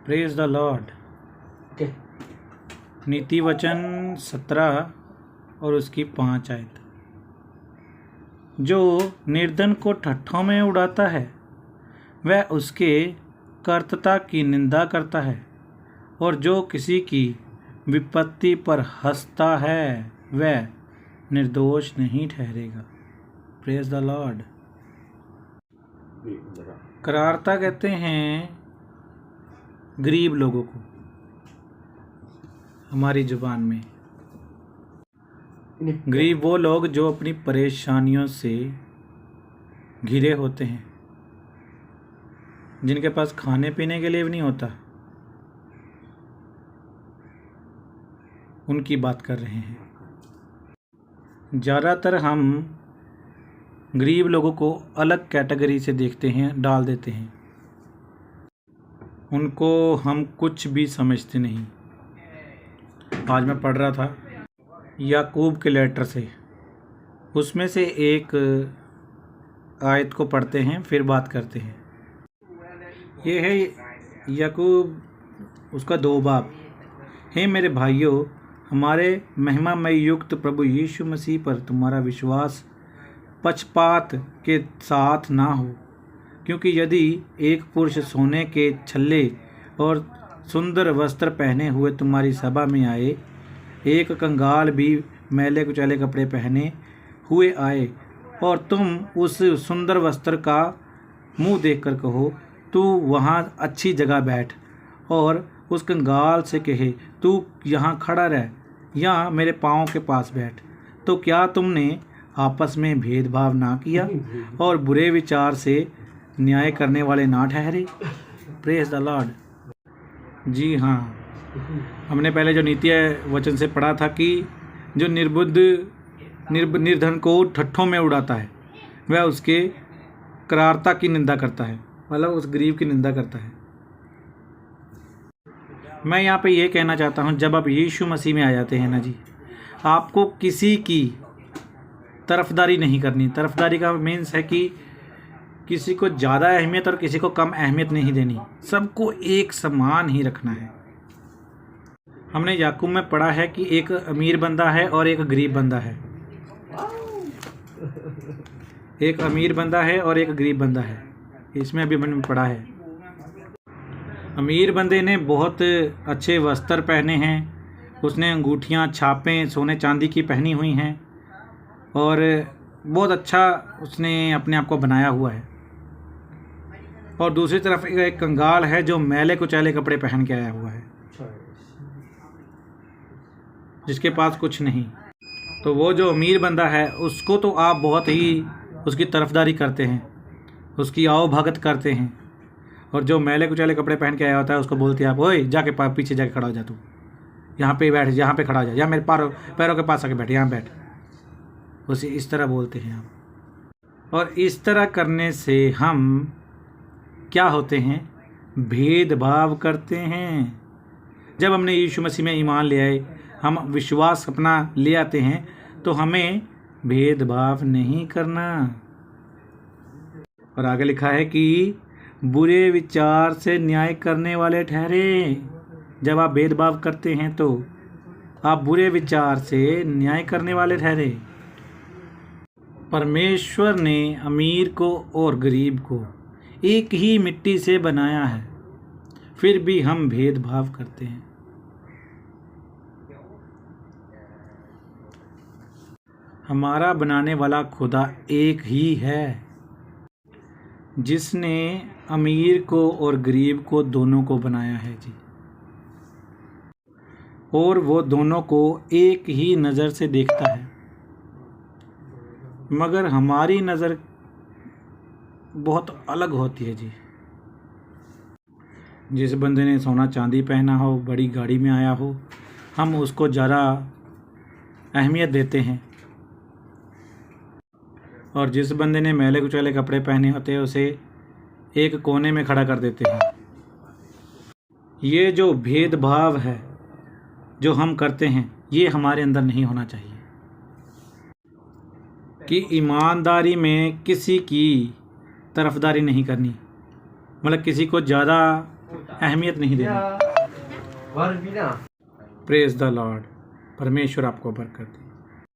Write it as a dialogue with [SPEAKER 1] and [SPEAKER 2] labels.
[SPEAKER 1] Praise the Lord.
[SPEAKER 2] Okay.
[SPEAKER 1] नीति वचन 17 और उसकी 5 आयत। जो निर्धन को ठट्ठों में उड़ाता है वह उसके कर्तता की निंदा करता है, और जो किसी की विपत्ति पर हंसता है वह निर्दोष नहीं ठहरेगा। Praise the Lord. करारता कहते हैं गरीब लोगों को हमारी जुबान में। गरीब वो लोग जो अपनी परेशानियों से घिरे होते हैं, जिनके पास खाने पीने के लिए भी नहीं होता, उनकी बात कर रहे हैं। ज़्यादातर हम गरीब लोगों को अलग कैटेगरी से देखते हैं, डाल देते हैं। उनको हम कुछ भी समझते नहीं। आज मैं पढ़ रहा था याकूब के लेटर से, उसमें से एक आयत को पढ़ते हैं फिर बात करते हैं। ये है याकूब, उसका 2 बाब। हे मेरे भाइयों, हमारे महिमामय युक्त प्रभु यीशु मसीह पर तुम्हारा विश्वास पक्षपात के साथ ना हो, क्योंकि यदि एक पुरुष सोने के छल्ले और सुंदर वस्त्र पहने हुए तुम्हारी सभा में आए, एक कंगाल भी मैले कुचैले कपड़े पहने हुए आए, और तुम उस सुंदर वस्त्र का मुंह देखकर कहो तू वहाँ अच्छी जगह बैठ, और उस कंगाल से कहे तू यहाँ खड़ा रह या मेरे पाँव के पास बैठ, तो क्या तुमने आपस में भेदभाव ना किया और बुरे विचार से न्याय करने वाले ना ठहरे। Praise the Lord. जी हाँ, हमने पहले जो नीति वचन से पढ़ा था कि जो निर्धन को ठट्ठों में उड़ाता है वह उसके करारता की निंदा करता है, मतलब उस गरीब की निंदा करता है। मैं यहाँ पे ये कहना चाहता हूँ, जब आप यीशु मसीह में आ जाते हैं ना जी, आपको किसी की तरफदारी नहीं करनी। तरफदारी का मीन्स है कि किसी को ज़्यादा अहमियत और किसी को कम अहमियत नहीं देनी, सबको एक समान ही रखना है। हमने याकूब में पढ़ा है कि एक अमीर बंदा है और एक गरीब बंदा है। एक अमीर बंदा है और एक गरीब बंदा है, इसमें अभी मैंने पढ़ा है। अमीर बंदे ने बहुत अच्छे वस्त्र पहने हैं, उसने अंगूठियां छापें सोने चांदी की पहनी हुई हैं और बहुत अच्छा उसने अपने आप को बनाया हुआ है। और दूसरी तरफ एक कंगाल है जो मैले कुचैले कपड़े पहन के आया हुआ है, जिसके पास कुछ नहीं। तो वो जो अमीर बंदा है उसको तो आप बहुत ही उसकी तरफदारी करते हैं, उसकी आओ भगत करते हैं, और जो मैले कुचैले कपड़े पहन के आया होता है उसको बोलते हैं आप, ओए जाके पीछे जाके खड़ा हो जा, तू यहाँ पे बैठ, यहाँ पे खड़ा हो जा, या मेरे पैरों के पास आके बैठ, यहाँ बैठ। उसे इस तरह बोलते हैं आप। और इस तरह करने से हम क्या होते हैं, भेदभाव करते हैं। जब हमने यीशु मसीह में ईमान ले आए, हम विश्वास अपना ले आते हैं, तो हमें भेदभाव नहीं करना। और आगे लिखा है कि बुरे विचार से न्याय करने वाले ठहरे। जब आप भेदभाव करते हैं तो आप बुरे विचार से न्याय करने वाले ठहरे। परमेश्वर ने अमीर को और गरीब को एक ही मिट्टी से बनाया है, फिर भी हम भेदभाव करते हैं। हमारा बनाने वाला खुदा एक ही है, जिसने अमीर को और गरीब को दोनों को बनाया है जी, और वो दोनों को एक ही नज़र से देखता है। मगर हमारी नज़र बहुत अलग होती है जी। जिस बंदे ने सोना चांदी पहना हो, बड़ी गाड़ी में आया हो, हम उसको ज़रा अहमियत देते हैं, और जिस बंदे ने मैले कुचैले कपड़े पहने होते हैं उसे एक कोने में खड़ा कर देते हैं। ये जो भेदभाव है जो हम करते हैं, ये हमारे अंदर नहीं होना चाहिए। कि ईमानदारी में किसी की तरफदारी नहीं करनी, मतलब किसी को ज़्यादा अहमियत नहीं देनी। Praise the Lord. परमेश्वर आपको बरकत दे।